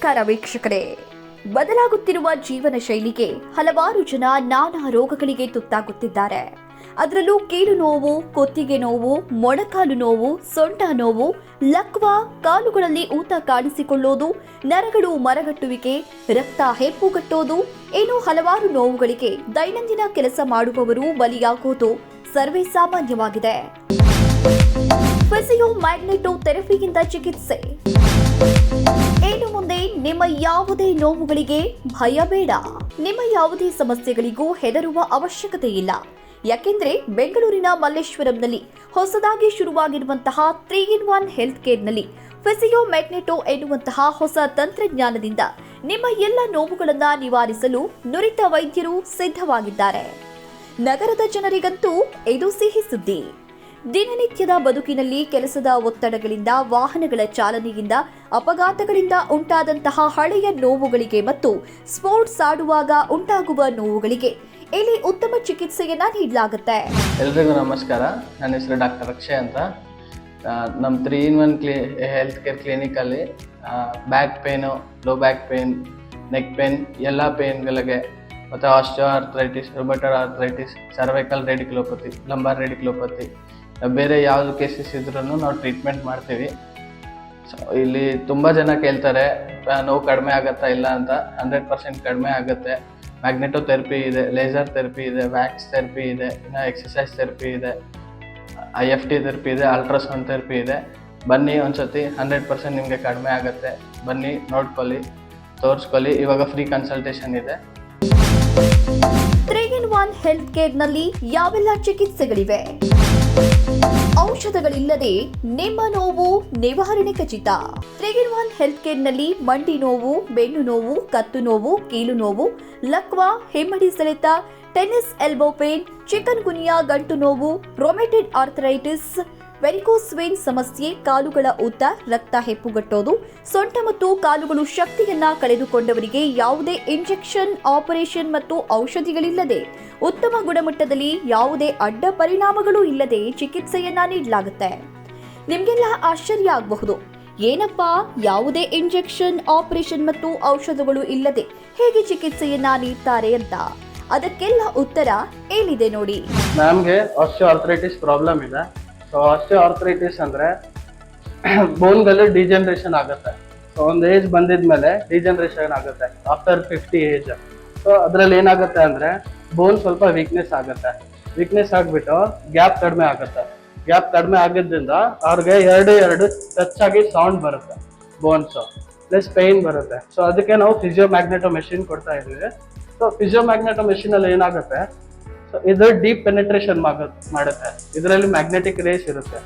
ನಮಸ್ಕಾರ ವೀಕ್ಷಕರೇ. ಬದಲಾಗುತ್ತಿರುವ ಜೀವನ ಶೈಲಿಗೆ ಹಲವಾರು ಜನ ನಾನಾ ರೋಗಗಳಿಗೆ ತುತ್ತಾಗುತ್ತಿದ್ದಾರೆ. ಅದರಲ್ಲೂ ಕೀಲು ನೋವು, ಕುತ್ತಿಗೆ ನೋವು, ಮೊಣಕಾಲು ನೋವು, ಸೊಂಟ ನೋವು, ಲಕ್ವಾ, ಕಾಲುಗಳಲ್ಲಿ ಊತ ಕಾಣಿಸಿಕೊಳ್ಳೋದು, ನರಗಳು ಮರಗಟ್ಟುವಿಕೆ, ರಕ್ತ ಹೆಪ್ಪುಗಟ್ಟೋದು, ಇನ್ನು ಹಲವಾರು ನೋವುಗಳಿಗೆ ದೈನಂದಿನ ಕೆಲಸ ಮಾಡುವವರು ಬಲಿಯಾಗೋದು ಸರ್ವೇ ಸಾಮಾನ್ಯವಾಗಿದೆ. ಫಿಸಿಯೋ ಮ್ಯಾಗ್ನೆಟೋ ಥೆರಪಿಯಿಂದ ಚಿಕಿತ್ಸೆ. ಇನ್ನು ಮುಂದೆ ನಿಮ್ಮ ಯಾವುದೇ ನೋವುಗಳಿಗೆ ಭಯ ಬೇಡ. ನಿಮ್ಮ ಯಾವುದೇ ಸಮಸ್ಯೆಗಳಿಗೂ ಹೆದರುವ ಅವಶ್ಯಕತೆ ಇಲ್ಲ. ಯಾಕೆಂದ್ರೆ ಬೆಂಗಳೂರಿನ ಮಲ್ಲೇಶ್ವರಂನಲ್ಲಿ ಹೊಸದಾಗಿ ಶುರುವಾಗಿರುವಂತಹ 3-in-1 ಹೆಲ್ತ್ ಕೇರ್ನಲ್ಲಿ ಫಿಸಿಯೋ ಮ್ಯಾಗ್ನೆಟೋ ಎನ್ನುವಂತಹ ಹೊಸ ತಂತ್ರಜ್ಞಾನದಿಂದ ನಿಮ್ಮ ಎಲ್ಲ ನೋವುಗಳನ್ನು ನಿವಾರಿಸಲು ನುರಿತ ವೈದ್ಯರು ಸಿದ್ಧವಾಗಿದ್ದಾರೆ. ನಗರದ ಜನರಿಗಂತೂ ಇದು ಸಿಹಿ ಸುದ್ದಿ. ದಿನನಿತ್ಯದ ಬದುಕಿನಲ್ಲಿ ಕೆಲಸದ ಒತ್ತಡಗಳಿಂದ, ವಾಹನಗಳ ಚಾಲನೆಯಿಂದ, ಅಪಘಾತಗಳಿಂದ ಉಂಟಾದಂತಹ ಹಳೆಯ ನೋವುಗಳಿಗೆ ಮತ್ತು ಸ್ಪೋರ್ಟ್ಸ್ ಆಡುವಾಗ ಉಂಟಾಗುವ ನೋವುಗಳಿಗೆ ಇಲ್ಲಿ ಉತ್ತಮ ಚಿಕಿತ್ಸೆಯನ್ನ ನೀಡಲಾಗುತ್ತೆ. ಎಲ್ರಿಗೂ ನಮಸ್ಕಾರ. ನನ್ನ ಹೆಸರು ಡಾಕ್ಟರ್ ಅಕ್ಷಯ್ ಅಂತ. ನಮ್ಮ 3-in-1 ಹೆಲ್ತ್ ಕೇರ್ ಕ್ಲಿನಿಕಲ್ಲಿ back pain, low back pain, neck pain, ಎಲ್ಲ ಪೇನ್ಗಳಿಗೆ ಮತ್ತು osteoarthritis, rheumatoid arthritis, cervical radiculopathy, lumbar radiculopathy, ಬೇರೆ ಯಾವುದು ಕೇಸಸ್ ಇದ್ರೂ ನಾವು ಟ್ರೀಟ್ಮೆಂಟ್ ಮಾಡ್ತೀವಿ. ಸೊ ಇಲ್ಲಿ ತುಂಬ ಜನ ಕೇಳ್ತಾರೆ ನೋವು ಕಡಿಮೆ ಆಗುತ್ತಾ ಇಲ್ಲ ಅಂತ. 100% ಕಡಿಮೆ ಆಗುತ್ತೆ. ಮ್ಯಾಗ್ನೆಟೋ ಥೆರಪಿ ಇದೆ, ಲೇಸರ್ ಥೆರಪಿ ಇದೆ, ವ್ಯಾಕ್ಸ್ ಥೆರಪಿ ಇದೆ, ಇನ್ನು ಎಕ್ಸಸೈಸ್ ಥೆರಪಿ ಇದೆ, IFT ಥೆರಪಿ ಇದೆ, ಅಲ್ಟ್ರಾಸೌಂಡ್ ಥೆರಪಿ ಇದೆ. ಬನ್ನಿ ಒಂದ್ಸತಿ, 100% ನಿಮಗೆ ಕಡಿಮೆ ಆಗುತ್ತೆ. ಬನ್ನಿ, ನೋಡ್ಕೊಳ್ಳಿ, ತೋರಿಸ್ಕೊಳ್ಳಿ. ಇವಾಗ ಫ್ರೀ ಕನ್ಸಲ್ಟೇಷನ್ ಇದೆ. 3-in-1 ಹೆಲ್ತ್ ಕೇರ್ನಲ್ಲಿ ಯಾವೆಲ್ಲ ಚಿಕಿತ್ಸೆಗಳಿವೆ? ಔಷಧಗಳಿಲ್ಲದೆ ನಿಮ್ಮ ನೋವು ನಿವಾರಣೆ ಖಚಿತ. 3-in-1 ಹೆಲ್ತ್ ಕೇರ್ನಲ್ಲಿ ಮಂಡಿ ನೋವು, ಬೆನ್ನು ನೋವು, ಕತ್ತು ನೋವು, ಕೀಲು ನೋವು, ಲಕ್ವಾ, ಹಿಮ್ಮಡಿ ಸೆಳೆತ, ಟೆನ್ನಿಸ್ ಎಲ್ಬೋ ಪೇನ್, ಚಿಕನ್ ಗುನಿಯಾ ಗಂಟು ನೋವು, ರೊಮೆಟೆಡ್ ಆರ್ಥರೈಟಿಸ್, ವೆರಿಕೋಸ್ ವೇನ್ ಸಮಸ್ಯೆ, ಕಾಲುಗಳ ಊತ, ರಕ್ತ ಹೆಪ್ಪುಗಟ್ಟೋದು, ಸೊಂಟ ಮತ್ತು ಕಾಲುಗಳು ಶಕ್ತಿಯನ್ನ ಕಳೆದುಕೊಂಡವರಿಗೆ ಯಾವುದೇ ಇಂಜೆಕ್ಷನ್, ಆಪರೇಷನ್ ಮತ್ತು ಔಷಧಿಗಳಿಲ್ಲದೆ ಉತ್ತಮ ಗುಣಮಟ್ಟದಲ್ಲಿ ಯಾವುದೇ ಅಡ್ಡ ಪರಿಣಾಮಗಳು ಇಲ್ಲದೆ ಚಿಕಿತ್ಸೆಯನ್ನ ನೀಡಲಾಗುತ್ತೆ. ನಿಮ್ಗೆಲ್ಲ ಆಶ್ಚರ್ಯ ಆಗಬಹುದು, ಏನಪ್ಪಾ ಯಾವುದೇ ಇಂಜೆಕ್ಷನ್, ಆಪರೇಷನ್ ಮತ್ತು ಔಷಧಗಳು ಇಲ್ಲದೆ ಹೇಗೆ ಚಿಕಿತ್ಸೆಯನ್ನ ನೀಡ್ತಾರೆ ಅಂತ. ಅದಕ್ಕೆಲ್ಲ ಉತ್ತರ ಏನಿದೆ ನೋಡಿ. ನಮಗೆ ಆಸ್ಟಿಯೋ ಆರ್ಥ್ರೈಟಿಸ್ ಪ್ರಾಬ್ಲಮ್ ಇದೆ. ಸೊ ಆಸ್ಟಿಯೋ ಆರ್ಥ್ರೈಟಿಸ್ ಅಂದರೆ ಬೋನ್ಗಳು ಡಿಜನರೇಷನ್ ಆಗುತ್ತೆ. ಸೊ ಒಂದು ಏಜ್ ಬಂದಿದ್ಮೇಲೆ ಡಿಜನರೇಷನ್ ಆಗುತ್ತೆ ಆಫ್ಟರ್ 50 ಏಜ್. ಸೊ ಅದರಲ್ಲಿ ಏನಾಗುತ್ತೆ ಅಂದರೆ ಬೋನ್ ಸ್ವಲ್ಪ ವೀಕ್ನೆಸ್ ಆಗುತ್ತೆ. ವೀಕ್ನೆಸ್ ಆಗಿಬಿಟ್ಟು ಗ್ಯಾಪ್ ಕಡಿಮೆ ಆಗುತ್ತೆ. ಗ್ಯಾಪ್ ಕಡಿಮೆ ಆಗಿದ್ದರಿಂದ ಅವ್ರಿಗೆ ಎರಡು ಟಚ್ ಆಗಿ ಸೌಂಡ್ ಬರುತ್ತೆ, ಬೋನ್ಸು ಪ್ಲಸ್ ಪೇಯ್ನ್ ಬರುತ್ತೆ. ಸೊ ಅದಕ್ಕೆ ನಾವು ಫಿಸಿಯೋ ಮ್ಯಾಗ್ನೆಟೋ ಮೆಷಿನ್ ಕೊಡ್ತಾ ಇದ್ದೀವಿ. ಸೊ ಫಿಸಿಯೋ ಮ್ಯಾಗ್ನೆಟೋ ಮೆಷಿನಲ್ಲಿ ಏನಾಗುತ್ತೆ, ಸೊ ಇದು ಡೀಪ್ ಪೆನೆಟ್ರೇಷನ್ ಮಾಡುತ್ತೆ. ಇದರಲ್ಲಿ ಮ್ಯಾಗ್ನೆಟಿಕ್ ರೇಸ್ ಇರುತ್ತೆ.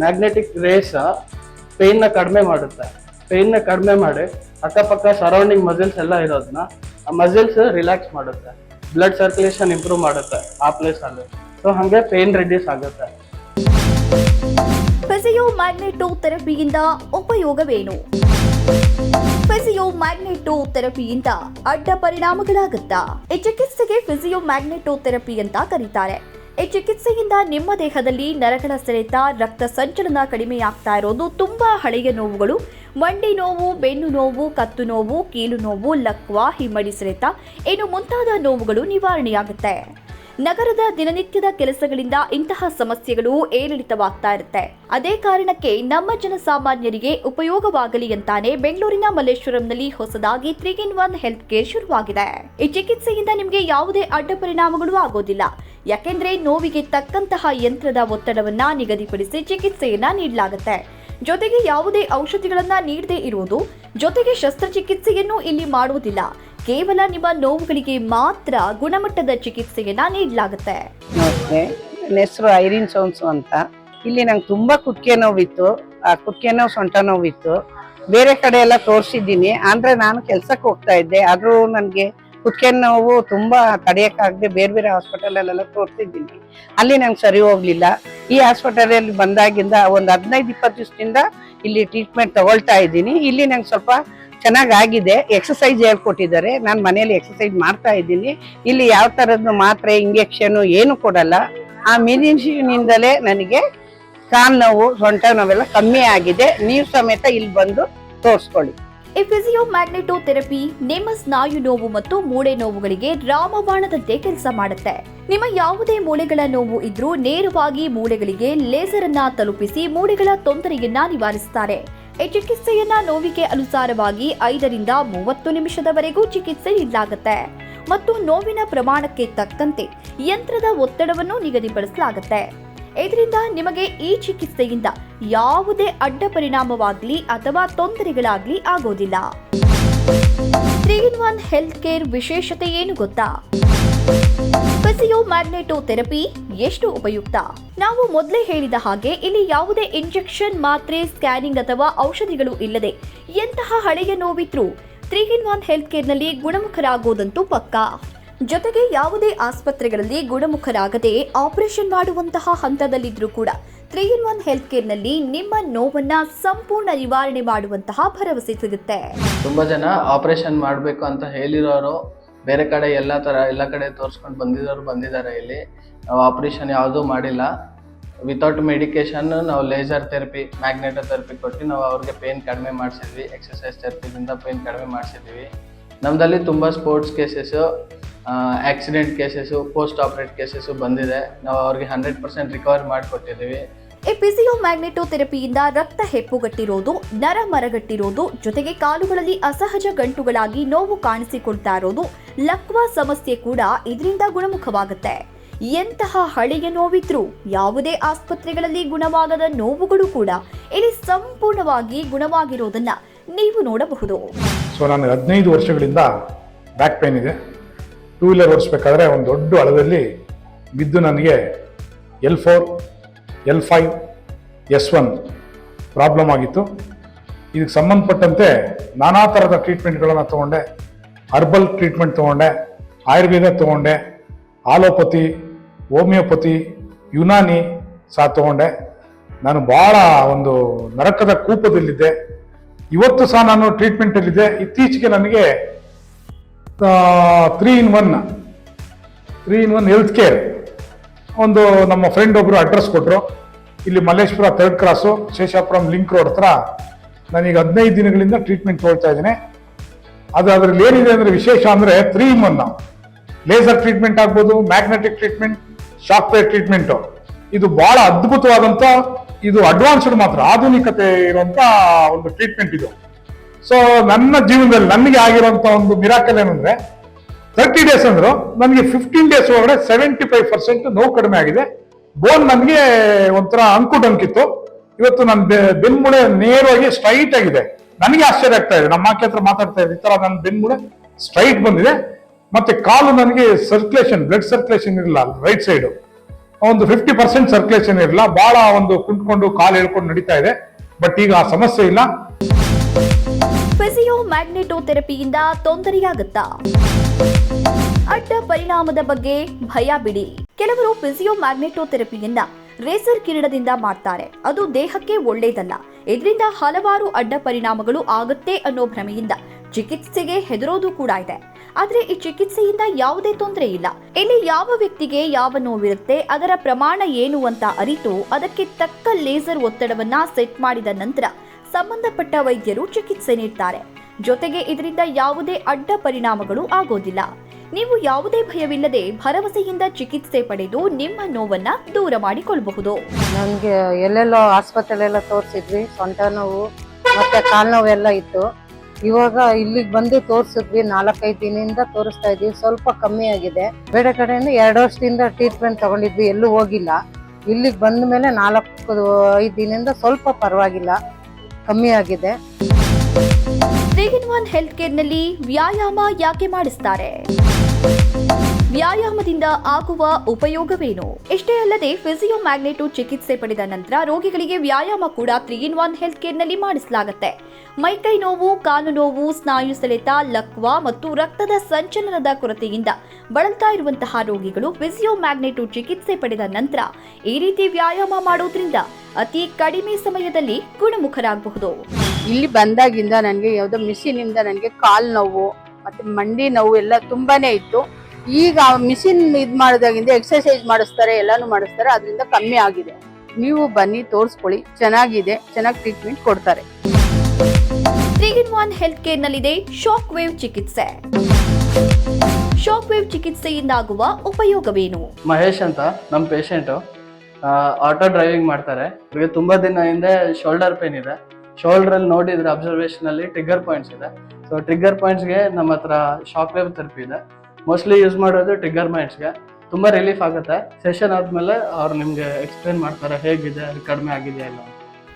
ಮ್ಯಾಗ್ನೆಟಿಕ್ ರೇಸ್ ಪೇಯ್ನ ಕಡಿಮೆ ಮಾಡುತ್ತೆ. ಪೇಯ್ನ ಕಡಿಮೆ ಮಾಡಿ ಅಕ್ಕಪಕ್ಕ ಸರೌಂಡಿಂಗ್ ಮಸಿಲ್ಸ್ ಎಲ್ಲ ಇರೋದನ್ನ ಆ ಮಸಿಲ್ಸ್ ರಿಲ್ಯಾಕ್ಸ್ ಮಾಡುತ್ತೆ. ಬ್ಲಡ್ ಸರ್ಕ್ಯುಲೇಷನ್ ಇಂಪ್ರೂವ್ ಮಾಡುತ್ತೆ ಆ ಪ್ಲೇಸಲ್ಲಿ. ಸೊ ಹಾಗೆ ಪೇಯ್ನ್ ರಿಡ್ಯೂಸ್ ಆಗುತ್ತೆ. ಫಿಸಿಯೋ ಮ್ಯಾಗ್ನೆಟೋ ಥೆರಪಿಯಿಂದ ಉಪಯೋಗವೇನು? ಫಿಸಿಯೋ ಮ್ಯಾಗ್ನೆಟೋ ಥೆರಪಿಯಿಂದ ಅಡ್ಡ ಪರಿಣಾಮಗಳಾಗುತ್ತಾ? ಈ ಚಿಕಿತ್ಸೆಗೆ ಫಿಸಿಯೋ ಮ್ಯಾಗ್ನೆಟೋ ಥೆರಪಿ ಅಂತ ಕರೀತಾರೆ. ಈ ಚಿಕಿತ್ಸೆಯಿಂದ ನಿಮ್ಮ ದೇಹದಲ್ಲಿ ನರಗಳ ಸೆಳೆತ, ರಕ್ತ ಸಂಚಲನ ಕಡಿಮೆಯಾಗ್ತಾ ಇರೋದು, ತುಂಬಾ ಹಳೆಯ ನೋವುಗಳು, ಮಂಡಿ ನೋವು, ಬೆನ್ನು ನೋವು, ಕತ್ತು ನೋವು, ಕೀಲು ನೋವು, ಲಕ್ವಾ, ಹಿಮ್ಮಡಿ ಸೆಳೆತ, ಇನ್ನು ಮುಂತಾದ ನೋವುಗಳು ನಿವಾರಣೆಯಾಗುತ್ತೆ. ನಗರದ ದಿನನಿತ್ಯದ ಕೆಲಸಗಳಿಂದ ಇಂತಹ ಸಮಸ್ಯೆಗಳು ಏರಿಳಿತವಾಗ್ತಾ ಇರುತ್ತೆ. ಅದೇ ಕಾರಣಕ್ಕೆ ನಮ್ಮ ಜನಸಾಮಾನ್ಯರಿಗೆ ಉಪಯೋಗವಾಗಲಿ ಅಂತಾನೆ ಬೆಂಗಳೂರಿನ ಮಲ್ಲೇಶ್ವರಂನಲ್ಲಿ ಹೊಸದಾಗಿ 3-in-1 ಹೆಲ್ತ್ ಕೇರ್ ಶುರುವಾಗಿದೆ. ಈ ಚಿಕಿತ್ಸೆಯಿಂದ ನಿಮಗೆ ಯಾವುದೇ ಅಡ್ಡ ಪರಿಣಾಮಗಳು ಆಗೋದಿಲ್ಲ. ಯಾಕೆಂದ್ರೆ ನೋವಿಗೆ ತಕ್ಕಂತಹ ಯಂತ್ರದ ಒತ್ತಡವನ್ನ ನಿಗದಿಪಡಿಸಿ ಚಿಕಿತ್ಸೆಯನ್ನ ನೀಡಲಾಗುತ್ತೆ. ಜೊತೆಗೆ ಯಾವುದೇ ಔಷಧಿಗಳನ್ನ ನೀಡದೇ ಇರುವುದು, ಜೊತೆಗೆ ಶಸ್ತ್ರಚಿಕಿತ್ಸೆಯನ್ನು ಇಲ್ಲಿ ಮಾಡುವುದಿಲ್ಲ. ಕೇವಲ ನಿಮ್ಮ ನೋವುಗಳಿಗೆ ಮಾತ್ರ ಗುಣಮಟ್ಟದ ಚಿಕಿತ್ಸೆಯನ್ನ ನೀಡಲಾಗುತ್ತೆ. ನಮಸ್ತೆ, ನನ್ನ ಹೆಸರು ಐರಿನ್ ಸೋನ್ಸು ಅಂತ. ಇಲ್ಲಿ ನಂಗೆ ತುಂಬಾ ಕುತ್ತಿಗೆ ನೋವಿತ್ತು, ಆ ಕುತ್ತಿಗೆ ನೋವು, ಸೊಂಟ ನೋವಿತ್ತು. ಬೇರೆ ಕಡೆ ಎಲ್ಲ ತೋರಿಸಿದ್ದೀನಿ. ಅಂದ್ರೆ ನಾನು ಕೆಲ್ಸಕ್ಕೆ ಹೋಗ್ತಾ ಇದ್ದೆ, ಆದ್ರೂ ನನಗೆ ಕುತ್ತಿಗೆ ನೋವು ತುಂಬಾ ತಡೆಯಕ್ಕಾಗದೆ ಬೇರೆ ಬೇರೆ ಹಾಸ್ಪಿಟಲ್ ತೋರಿಸಿದ್ದೀನಿ. ಅಲ್ಲಿ ನಂಗೆ ಸರಿ ಹೋಗ್ಲಿಲ್ಲ. ಈ ಹಾಸ್ಪಿಟಲ್ ಬಂದಾಗಿಂದ ಒಂದು 15-20 ದಿವಸದಿಂದ ಇಲ್ಲಿ ಟ್ರೀಟ್ಮೆಂಟ್ ತಗೊಳ್ತಾ ಇದ್ದೀನಿ. ಇಲ್ಲಿ ನಂಗೆ ಸ್ವಲ್ಪ ಚೆನ್ನಾಗಾಗಿದೆ. ಎಕ್ಸಸೈಸ್ ಹೇಳ್ಕೊಟ್ಟಿದ್ದಾರೆ. ನಾನು ಮನೆಯಲ್ಲಿ ಎಕ್ಸಸೈಸ್ ಮಾಡ್ತಾ ಇದ್ದೀನಿ. ಇಲ್ಲಿ ಯಾವ ಥರದ್ದು ಮಾತ್ರೆ, ಇಂಜೆಕ್ಷನ್ ಏನು ಕೊಡಲ್ಲ. ಆ ಮೆಡಿಸಿನಿಂದಲೇ ನನಗೆ ಕಾಲು ನೋವು, ಸೊಂಟ ನೋವೆಲ್ಲ ಕಮ್ಮಿ ಆಗಿದೆ. ನೀವು ಸಮೇತ ಇಲ್ಲಿ ಬಂದು ತೋರಿಸ್ಕೊಳ್ಳಿ. ಈ ಫಿಸಿಯೋಮ್ಯಾಗ್ನೆಟೋಥೆರಪಿ ನಿಮ್ಮ ಸ್ನಾಯು ನೋವು ಮತ್ತು ಮೂಳೆ ನೋವುಗಳಿಗೆ ರಾಮಬಾಣದಂತೆ ಕೆಲಸ ಮಾಡುತ್ತೆ. ನಿಮ್ಮ ಯಾವುದೇ ಮೂಳೆಗಳ ನೋವು ಇದ್ರೂ ನೇರವಾಗಿ ಮೂಳೆಗಳಿಗೆ ಲೇಸರ್ ಅನ್ನ ತಲುಪಿಸಿ ಮೂಳೆಗಳ ತೊಂದರೆಯನ್ನ ನಿವಾರಿಸುತ್ತಾರೆ. ಈ ಚಿಕಿತ್ಸೆಯನ್ನ ನೋವಿಗೆ ಅನುಸಾರವಾಗಿ 5 ರಿಂದ 30 ನಿಮಿಷದವರೆಗೂ ಚಿಕಿತ್ಸೆ ನೀಡಲಾಗುತ್ತೆ ಮತ್ತು ನೋವಿನ ಪ್ರಮಾಣಕ್ಕೆ ತಕ್ಕಂತೆ ಯಂತ್ರದ ಒತ್ತಡವನ್ನು ನಿಗದಿಪಡಿಸಲಾಗುತ್ತೆ. ಇದರಿಂದ ನಿಮಗೆ ಈ ಚಿಕಿತ್ಸೆಯಿಂದ ಯಾವುದೇ ಅಡ್ಡ ಪರಿಣಾಮವಾಗಲಿ ಅಥವಾ ತೊಂದರೆಗಳಾಗಲಿ ಆಗೋದಿಲ್ಲ. 3-in-1 ಹೆಲ್ತ್ ಕೇರ್ ವಿಶೇಷತೆ ಏನು ಗೊತ್ತಾ? ಫಿಸಿಯೋಮ್ಯಾಗ್ನೆಟೋಥೆರಪಿ ಎಷ್ಟು ಉಪಯುಕ್ತ? ನಾವು ಮೊದಲೇ ಹೇಳಿದ ಹಾಗೆ ಇಲ್ಲಿ ಯಾವುದೇ ಇಂಜೆಕ್ಷನ್, ಮಾತ್ರೆ, ಸ್ಕ್ಯಾನಿಂಗ್ ಅಥವಾ ಔಷಧಿಗಳು ಇಲ್ಲದೆ ಎಂತಹ ಹಳೆಯ ನೋವಿದ್ರೂ 3-in-1 ಹೆಲ್ತ್ ಕೇರ್ನಲ್ಲಿ ಗುಣಮುಖರಾಗೋದಂತೂ ಪಕ್ಕಾ. ಜೊತೆಗೆ ಯಾವುದೇ ಆಸ್ಪತ್ರೆಗಳಲ್ಲಿ ಗುಣಮುಖರಾಗದೆ ಆಪರೇಷನ್ ಮಾಡುವಂತಹ ಹಂತದಲ್ಲಿದ್ರೂ ಕೂಡ 3-in-1 ಹೆಲ್ತ್ ಕೇರ್ನಲ್ಲಿ ನಿಮ್ಮ ನೋವನ್ನ ಸಂಪೂರ್ಣ ನಿವಾರಣೆ ಮಾಡುವಂತಹ ಭರವಸೆ ಸಿಗುತ್ತೆ. ತುಂಬಾ ಜನ ಆಪರೇಷನ್ ಮಾಡಬೇಕು ಅಂತ ಹೇಳಿರೋರು ಬೇರೆ ಕಡೆ ಎಲ್ಲ ಕಡೆ ತೋರಿಸ್ಕೊಂಡು ಬಂದಿದ್ದಾರೆ. ಇಲ್ಲಿ ನಾವು ಆಪರೇಷನ್ ಯಾವುದೂ ಮಾಡಿಲ್ಲ. ವಿತೌಟ್ ಮೆಡಿಕೇಶನ್ ನಾವು ಲೇಸರ್ ಥೆರಪಿ, ಮ್ಯಾಗ್ನೆಟೋಥೆರಪಿ ಕೊಟ್ಟು ನಾವು ಅವ್ರಿಗೆ ಪೇನ್ ಕಡಿಮೆ ಮಾಡಿಸಿದ್ವಿ. ಎಕ್ಸಸೈಸ್ ಥೆರಪಿದಿಂದ ಪೇನ್ ಕಡಿಮೆ ಮಾಡಿಸಿದ್ವಿ. ನಮ್ಮದಲ್ಲಿ ತುಂಬ sports cases, accident cases, post operate cases ಬಂದಿದೆ. ನಾವು ಅವ್ರಿಗೆ 100% ರಿಕವರ್ ಮಾಡಿಕೊಟ್ಟಿದ್ದೀವಿ. ಈ ಫಿಸಿಯೋಮ್ಯಾಗ್ನೆಟೋಥೆರಪಿಯಿಂದ ರಕ್ತ ಹೆಪ್ಪುಗಟ್ಟಿರೋದು, ನರ ಮರಗಟ್ಟಿರೋದು, ಜೊತೆಗೆ ಕಾಲುಗಳಲ್ಲಿ ಅಸಹಜ ಗಂಟುಗಳಾಗಿ ನೋವು ಕಾಣಿಸಿಕೊಳ್ತಾ ಇರೋದು, ಲಕ್ವಾ ಸಮಸ್ಯೆ ಕೂಡ ಇದರಿಂದ ಗುಣಮುಖವಾಗುತ್ತೆ. ಎಂತಹ ಹಳೆಯ ನೋವಿದ್ರೂ ಯಾವುದೇ ಆಸ್ಪತ್ರೆಗಳಲ್ಲಿ ಗುಣವಾಗದ ನೋವುಗಳು ಕೂಡ ಇಲ್ಲಿ ಸಂಪೂರ್ಣವಾಗಿ ಗುಣವಾಗಿರೋದನ್ನ ನೀವು ನೋಡಬಹುದು. ಸೊ ನನಗೆ 15 ವರ್ಷಗಳಿಂದ ಬ್ಯಾಕ್ ಪೇನ್ ಇದೆ. 2 ವೀಲರ್ ಓಡಿಸ್ಬೇಕಾದ್ರೆ ಒಂದು ದೊಡ್ಡ ಹಳ್ಳದಲ್ಲಿ ಬಿದ್ದು ನನಗೆ L4, L5, S1 ಪ್ರಾಬ್ಲಮ್ ಆಗಿತ್ತು. ಇದಕ್ಕೆ ಸಂಬಂಧಪಟ್ಟಂತೆ ನಾನಾ ಥರದ ಟ್ರೀಟ್ಮೆಂಟ್ಗಳನ್ನು ತೊಗೊಂಡೆ. ಹರ್ಬಲ್ ಟ್ರೀಟ್ಮೆಂಟ್ ತೊಗೊಂಡೆ, ಆಯುರ್ವೇದ ತೊಗೊಂಡೆ, ಆಲೋಪತಿ, ಹೋಮಿಯೋಪತಿ, ಯುನಾನಿ ಸಹ ತೊಗೊಂಡೆ. ನಾನು ಭಾಳ ಒಂದು ನರಕದ ಕೂಪದಲ್ಲಿದ್ದೆ. ಇವತ್ತು ಸಹ ನಾನು ಟ್ರೀಟ್ಮೆಂಟಲ್ಲಿದ್ದೆ. ಇತ್ತೀಚೆಗೆ ನನಗೆ 3-in-1 ಹೆಲ್ತ್ ಕೇರ್ ಒಂದು ನಮ್ಮ ಫ್ರೆಂಡ್ ಒಬ್ಬರು ಅಡ್ರೆಸ್ ಕೊಟ್ಟರು. ಇಲ್ಲಿ Malleshwara 3rd cross, Seshapuram link road ಹತ್ರ ನಾನೀಗ 15 ದಿನಗಳಿಂದ ಟ್ರೀಟ್ಮೆಂಟ್ ತೊಗೊಳ್ತಾ ಇದ್ದೇನೆ. ಅದರಲ್ಲಿ ಏನಿದೆ ಅಂದರೆ ವಿಶೇಷ ಅಂದರೆ 3-in-1 ಲೇಸರ್ ಟ್ರೀಟ್ಮೆಂಟ್ ಆಗ್ಬೋದು, magnetic treatment, shock wave treatment. ಇದು ಬಹಳ ಅದ್ಭುತವಾದಂಥ, ಇದು ಅಡ್ವಾನ್ಸ್ಡ್ ಮಾತ್ರ, ಆಧುನಿಕತೆ ಇರುವಂಥ ಒಂದು ಟ್ರೀಟ್ಮೆಂಟ್ ಇದು. ಸೊ ನನ್ನ ಜೀವನದಲ್ಲಿ ನನಗೆ ಆಗಿರುವಂಥ ಒಂದು ಮಿರಾಕಲ್ ಏನಂದ್ರೆ 30 ಡೇಸ್ ಅಂದ್ರು ನನಗೆ 15 ಡೇಸ್ ಒಳಗಡೆ 75% ನೋವು ಕಡಿಮೆ ಆಗಿದೆ. ಬೋನ್ ನನಗೆ ಒಂಥರ ಅಂಕಿತ್ತು. ಇವತ್ತು ನನ್ನ ಬೆನ್ಮೂಳೆ ನೇರವಾಗಿ ಸ್ಟ್ರೈಟ್ ಆಗಿದೆ. ನನಗೆ ಆಶ್ಚರ್ಯ ಆಗ್ತಾ ಇದೆ. ನಮ್ಮ ಆಕೆ ಹತ್ರ ಮಾತಾಡ್ತಾ ಇದೆ, ಈ ತರ ನನ್ನ ಬೆನ್ಮೂಳೆ ಸ್ಟ್ರೈಟ್ ಬಂದಿದೆ. ಮತ್ತೆ ಕಾಲು ನನಗೆ ಬ್ಲಡ್ ಸರ್ಕ್ಯುಲೇಷನ್ ಇರಲಿಲ್ಲ, ರೈಟ್ ಸೈಡ್ ಒಂದು 50% ಸರ್ಕ್ಯುಲೇಷನ್ ಇರಲಿಲ್ಲ. ಬಹಳ ಒಂದು ಕುಂತ್ಕೊಂಡು ಕಾಲು ಹೇಳ್ಕೊಂಡು ನಡೀತಾ ಇದೆ. ಬಟ್ ಈಗ ಆ ಸಮಸ್ಯೆ ಇಲ್ಲ. ಫಿಸಿಯೋಮ್ಯಾಗ್ನೆಟೋಥೆರಪಿಯಿಂದ ತೊಂದರೆಯಾಗುತ್ತಾ? ಅಡ್ಡ ಪರಿಣಾಮದ ಬಗ್ಗೆ ಭಯ ಬಿಡಿ. ಕೆಲವರು ಫಿಸಿಯೋಮ್ಯಾಗ್ನೆಟೋಥೆರಪಿಯನ್ನ ರೇಸರ್ ಕಿರಣದಿಂದ ಮಾಡ್ತಾರೆ. ಅದು ದೇಹಕ್ಕೆ ಒಳ್ಳೆಯದಲ್ಲ. ಇದರಿಂದ ಹಲವಾರು ಅಡ್ಡ ಪರಿಣಾಮಗಳು ಆಗುತ್ತೆ ಅನ್ನೋ ಭ್ರಮೆಯಿಂದ ಚಿಕಿತ್ಸೆಗೆ ಹೆದರೋದು ಕೂಡ ಇದೆ. ಆದ್ರೆ ಈ ಚಿಕಿತ್ಸೆಯಿಂದ ಯಾವುದೇ ತೊಂದರೆ ಇಲ್ಲ. ಇಲ್ಲಿ ಯಾವ ವ್ಯಕ್ತಿಗೆ ಯಾವ ನೋವಿರುತ್ತೆ, ಅದರ ಪ್ರಮಾಣ ಏನು ಅಂತ ಅರಿತು ಅದಕ್ಕೆ ತಕ್ಕ ಲೇಸರ್ ಒತ್ತಡವನ್ನ ಸೆಟ್ ಮಾಡಿದ ನಂತರ ಸಂಬಂಧಪಟ್ಟ ವೈದ್ಯರು ಚಿಕಿತ್ಸೆ ನೀಡ್ತಾರೆ. ಜೊತೆಗೆ ಇದರಿಂದ ಯಾವುದೇ ಅಡ್ಡ ಪರಿಣಾಮಗಳು ಆಗೋದಿಲ್ಲ. ನೀವು ಯಾವುದೇ ಭಯವಿಲ್ಲದೆ ಭರವಸೆಯಿಂದ ಚಿಕಿತ್ಸೆ ಪಡೆದು ನಿಮ್ಮ ನೋವನ್ನ ದೂರ ಮಾಡಿಕೊಳ್ಳಬಹುದು. ನನಗೆ ಎಲ್ಲೆಲ್ಲೋ ಆಸ್ಪತ್ರೆಲೆಲ್ಲ ತೋರಿಸಿದ್ವಿ, ಸೊಂಟ ನೋವು ಮತ್ತೆ ಕಾಲು ನೋವೆಲ್ಲ ಇತ್ತು. ಇವಾಗ ಇಲ್ಲಿಗೆ ಬಂದು ತೋರಿಸಿದ್ವಿ, 4-5 ದಿನದಿಂದ ತೋರಿಸ್ತಾ ಇದ್ವಿ. ಸ್ವಲ್ಪ ಕಮ್ಮಿ ಆಗಿದೆ. ಬೇರೆ ಕಡೆಯಿಂದ 2 ವರ್ಷದಿಂದ ಟ್ರೀಟ್ಮೆಂಟ್ ತಗೊಂಡಿದ್ವಿ, ಎಲ್ಲೂ ಹೋಗಿಲ್ಲ. ಇಲ್ಲಿಗೆ ಬಂದ ಮೇಲೆ 4-5 ದಿನದಿಂದ ಸ್ವಲ್ಪ ಪರವಾಗಿಲ್ಲ, ಕಮ್ಮಿ ಆಗಿದೆ. 3-in-1 ಹೆಲ್ತ್ ಕೇರ್ನಲ್ಲಿ ವ್ಯಾಯಾಮ ಯಾಕೆ ಮಾಡಿಸ್ತಾರೆ? ವ್ಯಾಯಾಮದಿಂದ ಆಗುವ ಉಪಯೋಗವೇನು? ಇಷ್ಟೇ ಅಲ್ಲದೆ ಫಿಸಿಯೋಮ್ಯಾಗ್ನೆಟೋ ಚಿಕಿತ್ಸೆ ಪಡೆದ ನಂತರ ರೋಗಿಗಳಿಗೆ ವ್ಯಾಯಾಮ ಕೂಡ 3-in-1 ಹೆಲ್ತ್ ಕೇರ್ನಲ್ಲಿ ಮಾಡಿಸಲಾಗುತ್ತೆ. ಮೈಕೈ ನೋವು, ಕಾಲು ನೋವು, ಸ್ನಾಯು ಸೆಳೆತ, ಲಕ್ವಾ ಮತ್ತು ರಕ್ತದ ಸಂಚಲನದ ಕೊರತೆಯಿಂದ ಬಳಲ್ತಾ ಇರುವಂತಹ ರೋಗಿಗಳು ಫಿಸಿಯೋಮ್ಯಾಗ್ನೆಟೋ ಚಿಕಿತ್ಸೆ ಪಡೆದ ನಂತರ ಈ ರೀತಿ ವ್ಯಾಯಾಮ ಮಾಡೋದ್ರಿಂದ ಅತಿ ಕಡಿಮೆ ಸಮಯದಲ್ಲಿ ಗುಣಮುಖರಾಗಬಹುದು. ಇಲ್ಲಿ ಬಂದಾಗಿಂದ ನನಗೆ ಯಾವುದೋ ಮಿಷಿನಿಂದ ನನಗೆ ಕಾಲು ನೋವು ಮತ್ತೆ ಮಂಡಿ ನೋವು ಎಲ್ಲ ತುಂಬಾನೇ ಇತ್ತು. ಈಗ ಮಿಷಿನ್ ಮಾಡಿದಾಗಿಂದ ಎಕ್ಸರ್ಸೈಸ್ ಮಾಡಿಸ್ತಾರೆ, ಎಲ್ಲಾನು ಮಾಡಿಸ್ತಾರೆ, ಅದರಿಂದ ಕಮ್ಮಿ ಆಗಿದೆ. ನೀವು ಬನ್ನಿ ತೋರಿಸ್ಕೊಳ್ಳಿ, ಚೆನ್ನಾಗಿದೆ, ಚೆನ್ನಾಗಿ ಟ್ರೀಟ್ಮೆಂಟ್ ಕೊಡ್ತಾರೆ. 3-in-1 ಹೆಲ್ತ್ ಕೇರ್ನಲ್ಲಿದೆ ಶಾಕ್ ವೇವ್ ಚಿಕಿತ್ಸೆ. ಶಾಕ್ ವೇವ್ ಚಿಕಿತ್ಸೆಯಿಂದಾಗುವ ಉಪಯೋಗವೇನು? ಮಹೇಶ್ ಅಂತ ನಮ್ಮ ಪೇಷಂಟು ಆಟೋ ಡ್ರೈವಿಂಗ್ ಮಾಡ್ತಾರೆ. ಇವರಿಗೆ ತುಂಬಾ ದಿನ ಹಿಂದೆ ಶೋಲ್ಡರ್ ಪೇನ್ ಇದೆ. ಶೋಲ್ಡರಲ್ಲಿ ನೋಡಿದ್ರೆ ಅಬ್ಸರ್ವೇಷನ್ ಅಲ್ಲಿ ಟ್ರಿಗರ್ ಪಾಯಿಂಟ್ಸ್ ಇದೆ. ಸೊ ಟ್ರಿಗರ್ ಪಾಯಿಂಟ್ಸ್ಗೆ ನಮ್ಮ ಹತ್ರ ಶಾಕ್ ವೇವ್ ಥೆರಪಿ ಇದೆ. ಮೋಸ್ಟ್ಲಿ ಯೂಸ್ ಮಾಡೋದು ಟ್ರಿಗರ್ ಪಾಯಿಂಟ್ಸ್ಗೆ. ತುಂಬಾ ರಿಲೀಫ್ ಆಗುತ್ತೆ. ಸೆಷನ್ ಆದ್ಮೇಲೆ ಅವ್ರು ನಿಮ್ಗೆ ಎಕ್ಸ್ಪ್ಲೇನ್ ಮಾಡ್ತಾರೆ ಹೇಗಿದೆ, ಅದು ಕಡಿಮೆ ಆಗಿದೆಯಾ ಇಲ್ಲ.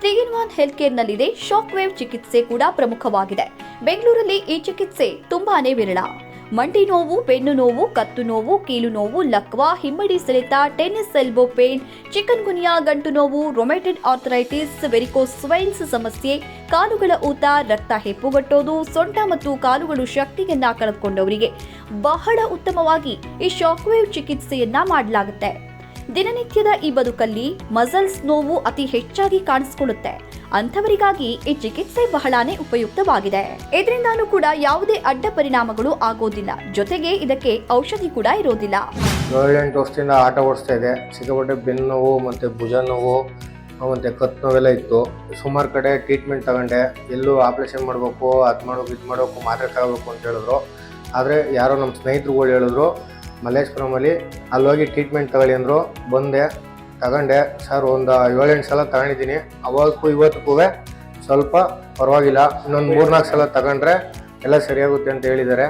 3-in-1 ಹೆಲ್ತ್ ಕೇರ್ನಲ್ಲಿದೆ ಶಾಕ್ ವೇವ್ ಚಿಕಿತ್ಸೆ ಕೂಡ ಪ್ರಮುಖವಾಗಿದೆ. ಬೆಂಗಳೂರಲ್ಲಿ ಈ ಚಿಕಿತ್ಸೆ ತುಂಬಾನೇ ವಿರಳ. ಮಂಡಿ ನೋವು, ಬೆನ್ನು ನೋವು, ಕತ್ತು ನೋವು, ಕೀಲು ನೋವು, ಲಕ್ವಾ, ಹಿಮ್ಮಡಿ ಸೆಳೆತ, ಟೆನ್ನಿಸ್ ಎಲ್ಬೋ ಪೇನ್, ಚಿಕನ್ ಗುನಿಯಾ, ಗಂಟು ನೋವು, ರೊಮ್ಯಾಟಿಡ್ ಆರ್ಥರೈಟಿಸ್, ವೆರಿಕೋಸ್ ವೆನ್ಸ್ ಸಮಸ್ಯೆ, ಕಾಲುಗಳ ಊತ, ರಕ್ತ ಹೆಪ್ಪುಗಟ್ಟೋದು, ಸೊಂಟ ಮತ್ತು ಕಾಲುಗಳು ಶಕ್ತಿಯನ್ನ ಕಳೆದುಕೊಂಡವರಿಗೆ ಬಹಳ ಉತ್ತಮವಾಗಿ ಈ ಶಾಕ್ ವೇವ್ ಚಿಕಿತ್ಸೆಯನ್ನ ಮಾಡಲಾಗುತ್ತೆ. ದಿನನಿತ್ಯದ ಈ ಬದುಕಲ್ಲಿ ಮಸಲ್ಸ್ ನೋವು ಅತಿ ಹೆಚ್ಚಾಗಿ ಕಾಣಿಸಿಕೊಳ್ಳುತ್ತೆ. ಅಂಥವರಿಗಾಗಿ ಈ ಚಿಕಿತ್ಸೆ ಬಹಳಾನೇ ಉಪಯುಕ್ತವಾಗಿದೆ. ಇದರಿಂದಾನೂ ಕೂಡ ಯಾವುದೇ ಅಡ್ಡ ಪರಿಣಾಮಗಳು ಆಗೋದಿಲ್ಲ. ಜೊತೆಗೆ ಇದಕ್ಕೆ ಔಷಧಿ ಕೂಡ ಇರೋದಿಲ್ಲ. 7-8 ವರ್ಷದಿಂದ ಆಟ ಓಡಿಸ್ತಾ ಇದೆ. ಸಿಕ್ಕಾಪಟ್ಟೆ ಬೆನ್ನು ನೋವು ಮತ್ತು ಭುಜ ನೋವು ಮತ್ತು ಕತ್ತು ನೋವೆಲ್ಲ ಇತ್ತು. ಸುಮಾರು ಕಡೆ ಟ್ರೀಟ್ಮೆಂಟ್ ತಗೊಂಡೆ. ಎಲ್ಲೂ ಆಪ್ರೇಷನ್ ಮಾಡಬೇಕು, ಅದು ಮಾಡಬೇಕು, ಇದು ಮಾಡಬೇಕು, ಮಾತ್ರೆ ತಗೋಬೇಕು ಅಂತ ಹೇಳಿದ್ರು. ಆದರೆ ಯಾರೋ ನಮ್ಮ ಸ್ನೇಹಿತರುಗಳು ಹೇಳಿದ್ರು ಮಲ್ಲೇಶ್ವರಮಲ್ಲಿ ಅಲ್ಲೋಗಿ ಟ್ರೀಟ್ಮೆಂಟ್ ತಗೊಳ್ಳಿ ಅಂದರು. ಬಂದೆ, ತಗೊಂಡೆ. ಸರ್ ಒಂದು 7-8 ಸಲ ತಗೊಂಡಿದ್ದೀನಿ. ಅವಾಗಕ್ಕೂ ಇವತ್ತಿಗೂ ಸ್ವಲ್ಪ ಪರವಾಗಿಲ್ಲ. ಇನ್ನೊಂದು 3-4 ಸಲ ತಗೊಂಡ್ರೆ ಎಲ್ಲ ಸರಿಯಾಗುತ್ತೆ ಅಂತ ಹೇಳಿದ್ದಾರೆ.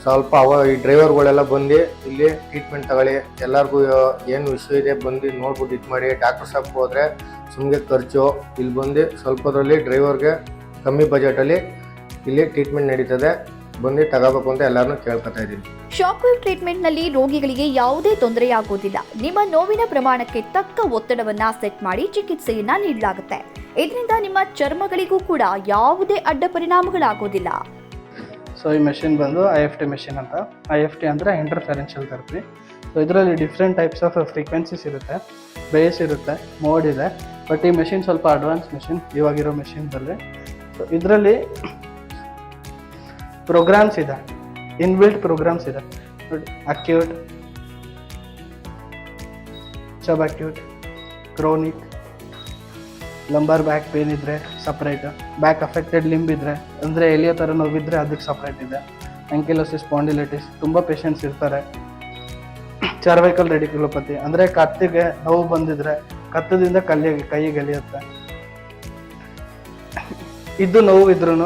ಸ್ವಲ್ಪ ಈ ಡ್ರೈವರ್ಗಳೆಲ್ಲ ಬಂದು ಇಲ್ಲಿ ಟ್ರೀಟ್ಮೆಂಟ್ ತಗೊಳ್ಳಿ, ಎಲ್ಲರಿಗೂ ಏನು ವಿಷಯ ಇದೆ ಬಂದು ನೋಡ್ಬಿಟ್ಟು ಇದು ಮಾಡಿ. ಡಾಕ್ಟರ್ ಸಾಹೇಬ್ ಹೋದರೆ ಸುಮ್ಮನೆ ಖರ್ಚು. ಇಲ್ಲಿ ಬಂದು ಸ್ವಲ್ಪದ್ರಲ್ಲಿ ಡ್ರೈವರ್ಗೆ ಕಮ್ಮಿ ಬಜೆಟಲ್ಲಿ ಇಲ್ಲಿ ಟ್ರೀಟ್ಮೆಂಟ್ ನಡೀತದೆ. ಬಂದು ತಗೋಬೇಕು ಅಂತ ಎಲ್ಲರನ್ನೂ ಕೇಳ್ಕೊತಾ ಇದ್ದೀನಿ. ಶಾಕ್ ವೇವ್ ಟ್ರೀಟ್ಮೆಂಟ್ ನಲ್ಲಿ ರೋಗಿಗಳಿಗೆ ಯಾವುದೇ ತೊಂದರೆಯಾಗೋದಿಲ್ಲ. ನಿಮ್ಮ ನೋವಿನ ಪ್ರಮಾಣಕ್ಕೆ ತಕ್ಕ ಒತ್ತಡವನ್ನ ಸೆಟ್ ಮಾಡಿ ಚಿಕಿತ್ಸೆಯನ್ನ ನೀಡಲಾಗುತ್ತೆ. ಇದರಿಂದ ನಿಮ್ಮ ಚರ್ಮಗಳಿಗೂ ಕೂಡ ಯಾವುದೇ ಅಡ್ಡ ಪರಿಣಾಮಗಳಾಗೋದಿಲ್ಲ. ಸೊ ಈ ಮೆಷಿನ್ ಬಂದು IFT ಮೆಷಿನ್ ಅಂತ. IFT ಅಂದರೆ ಇಂಟರ್ಫೆರೆನ್ಷಿಯಲ್ ಥೆರಪಿ. ಸೊ ಇದರಲ್ಲಿ ಡಿಫ್ರೆಂಟ್ ಟೈಪ್ಸ್ ಆಫ್ ಫ್ರೀಕ್ವೆನ್ಸೀಸ್ ಇರುತ್ತೆ, ಬೇಸ್ ಇರುತ್ತೆ, ಮೋಡ್ ಇದೆ. ಬಟ್ ಈ ಮೆಷಿನ್ ಸ್ವಲ್ಪ ಅಡ್ವಾನ್ಸ್ ಮೆಷಿನ್ ಇವಾಗಿರೋ ಮೆಷಿನ್ದಲ್ಲಿ. ಸೊ ಇದರಲ್ಲಿ ಪ್ರೋಗ್ರಾಮ್ಸ್ ಇದೆ, ಇನ್ಬಿಲ್ಟ್ ಪ್ರೋಗ್ರಾಮ್ಸ್ ಇದೆ ನೋಡಿ. Acute, sub acute, chronic, lumbar back pain ಇದ್ದರೆ ಸಪ್ರೇಟ್, ಬ್ಯಾಕ್ ಅಫೆಕ್ಟೆಡ್ ಲಿಂಬ್ ಇದ್ದರೆ ಅಂದರೆ ಎಲಿಯೋ ಥರ ನೋವಿದ್ರೆ ಅದಕ್ಕೆ ಸಪ್ರೇಟ್ ಇದೆ. ಆಂಕಿಲೋಸಿಸ್ ಸ್ಪಾಂಡಿಲೈಟಿಸ್ ತುಂಬ ಪೇಷಂಟ್ಸ್ ಇರ್ತಾರೆ. ಸರ್ವೈಕಲ್ ರೆಡಿಕ್ಯುಲೋಪತಿ ಅಂದರೆ ಕತ್ತಿಗೆ ನೋವು ಬಂದಿದ್ರೆ ಕತ್ತದಿಂದ ಕೈಗೆ ಎಲಿಯುತ್ತೆ. ಇದು ನೋವು ಇದ್ರೂ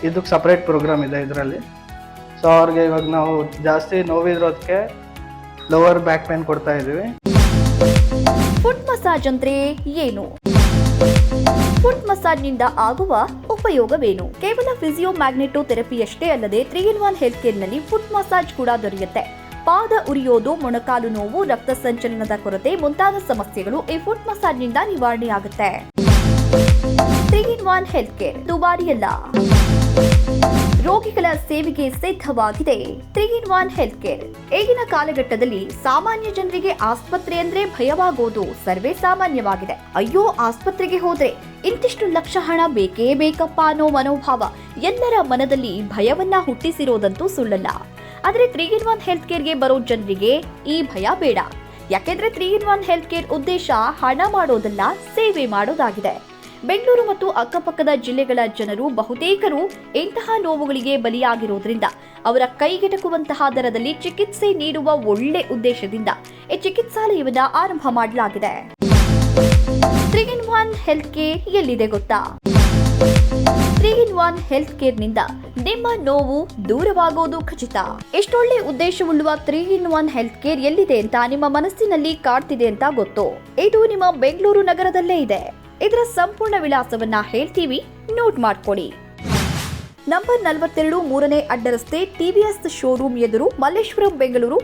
ಇದಕ್ಕೆ ಸಪ್ರೇಟ್ ಪ್ರೋಗ್ರಾಮ್ ಇದೆ ಇದರಲ್ಲಿ. ಸೊ ಅವ್ರಿಗೆ ಇವಾಗ ನಾವು ಜಾಸ್ತಿ ನೋವಿರೋದಕ್ಕೆ ಲೋವರ್ ಬ್ಯಾಕ್ ಪೇನ್ ಕೊಡ್ತಾ ಇದ್ದೀವಿ. ಫುಟ್ ಮಸಾಜ್ ಅಂದ್ರೆ ಏನು? ಫುಟ್ ಮಸಾಜ್ನಿಂದ ಆಗುವ ಉಪಯೋಗವೇನು? ಕೇವಲ ಫಿಸಿಯೋ ಮ್ಯಾಗ್ನೆಟೋ ಥೆರಪಿಯಷ್ಟೇ ಅಲ್ಲದೆ 3-in-1 ಹೆಲ್ತ್ ಕೇರ್ನಲ್ಲಿ ಫುಟ್ ಮಸಾಜ್ ಕೂಡ ದೊರೆಯುತ್ತೆ. ಪಾದ ಉರಿಯೋದು, ಮೊಣಕಾಲು ನೋವು, ರಕ್ತ ಸಂಚಲನದ ಕೊರತೆ ಮುಂತಾದ ಸಮಸ್ಯೆಗಳು ಈ ಫುಟ್ ಮಸಾಜ್ನಿಂದ ನಿವಾರಣೆಯಾಗುತ್ತೆ. 3-in-1 ಹೆಲ್ತ್ ಕೇರ್ ದುಬಾರಿಯಲ್ಲ. ರೋಗಿಗಳ ಸೇವೆಗೆ ಸಿದ್ಧವಾಗಿದೆ 3-in-1 ಹೆಲ್ತ್ ಕೇರ್. ಈಗಿನ ಕಾಲಘಟ್ಟದಲ್ಲಿ ಸಾಮಾನ್ಯ ಜನರಿಗೆ ಆಸ್ಪತ್ರೆ ಅಂದ್ರೆ ಭಯವಾಗೋದು ಸರ್ವೇ ಸಾಮಾನ್ಯವಾಗಿದೆ. ಅಯ್ಯೋ, ಆಸ್ಪತ್ರೆಗೆ ಹೋದ್ರೆ ಇಂತಿಷ್ಟು ಲಕ್ಷ ಹಣ ಬೇಕೇ ಬೇಕಪ್ಪ ಅನ್ನೋ ಮನೋಭಾವ ಎಲ್ಲರ ಮನದಲ್ಲಿ ಭಯವನ್ನ ಹುಟ್ಟಿಸಿರೋದಂತೂ ಸುಳ್ಳಲ್ಲ. ಆದ್ರೆ 3-in-1 ಹೆಲ್ತ್ ಕೇರ್ಗೆ ಬರೋ ಜನರಿಗೆ ಈ ಭಯ ಬೇಡ. ಯಾಕೆಂದ್ರೆ 3-in-1 ಹೆಲ್ತ್ ಕೇರ್ ಉದ್ದೇಶ ಹಣ ಮಾಡೋದಲ್ಲ, ಸೇವೆ ಮಾಡೋದಾಗಿದೆ. ಬೆಂಗಳೂರು ಮತ್ತು ಅಕ್ಕಪಕ್ಕದ ಜಿಲ್ಲೆಗಳ ಜನರು ಬಹುತೇಕರು ಇಂತಹ ನೋವುಗಳಿಗೆ ಬಲಿಯಾಗಿರೋದ್ರಿಂದ ಅವರ ಕೈಗೆಟಕುವಂತಹ ದರದಲ್ಲಿ ಚಿಕಿತ್ಸೆ ನೀಡುವ ಒಳ್ಳೆ ಉದ್ದೇಶದಿಂದ ಈ ಚಿಕಿತ್ಸಾಲಯವನ್ನ ಆರಂಭ ಮಾಡಲಾಗಿದೆ. 3-in-1 ಹೆಲ್ತ್ ಕೇರ್ ಎಲ್ಲಿದೆ ಗೊತ್ತಾ? 3-in-1 ಹೆಲ್ತ್ ಕೇರ್ನಿಂದ ನಿಮ್ಮ ನೋವು ದೂರವಾಗೋದು ಖಚಿತ. ಎಷ್ಟೊಳ್ಳೆ ಉದ್ದೇಶವುಳ್ಳುವ 3-in-1 ಹೆಲ್ತ್ ಕೇರ್ ಎಲ್ಲಿದೆ ಅಂತ ನಿಮ್ಮ ಮನಸ್ಸಿನಲ್ಲಿ ಕಾಡ್ತಿದೆ ಅಂತ ಗೊತ್ತು. ಇದು ನಿಮ್ಮ ಬೆಂಗಳೂರು ನಗರದಲ್ಲೇ ಇದೆ. ಇದರ ಸಂಪೂರ್ಣ ವಿಳಾಸವನ್ನ ಹೇಳ್ತೀವಿ, ನೋಟ್ ಮಾಡ್ಕೊಳ್ಳಿ. ನಂಬರ್ 42 3ನೇ ಅಡ್ಡ ರಸ್ತೆ, TVS ಶೋರೂಮ್ ಎದುರು, ಮಲ್ಲೇಶ್ವರಂ, ಬೆಂಗಳೂರು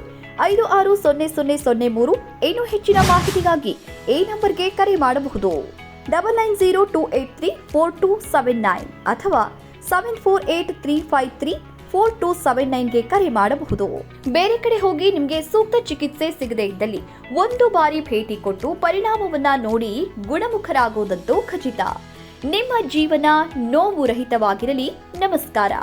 560003. ಇನ್ನೂ ಹೆಚ್ಚಿನ ಮಾಹಿತಿಗಾಗಿ ಈ ನಂಬರ್ಗೆ ಕರೆ ಮಾಡಬಹುದು. 9902834279 ಅಥವಾ 7483534279ಗೆ ಕರೆ ಮಾಡಬಹುದು. ಬೇರೆ ಕಡೆ ಹೋಗಿ ನಿಮಗೆ ಸೂಕ್ತ ಚಿಕಿತ್ಸೆ ಸಿಗದೇ ಇದ್ದಲ್ಲಿ ಒಂದು ಬಾರಿ ಭೇಟಿ ಕೊಟ್ಟು ಪರಿಣಾಮವನ್ನ ನೋಡಿ ಗುಣಮುಖರಾಗೋದಂತೂ ಖಚಿತ. ನಿಮ್ಮ ಜೀವನ ನೋವು ರಹಿತವಾಗಿರಲಿ. ನಮಸ್ಕಾರ.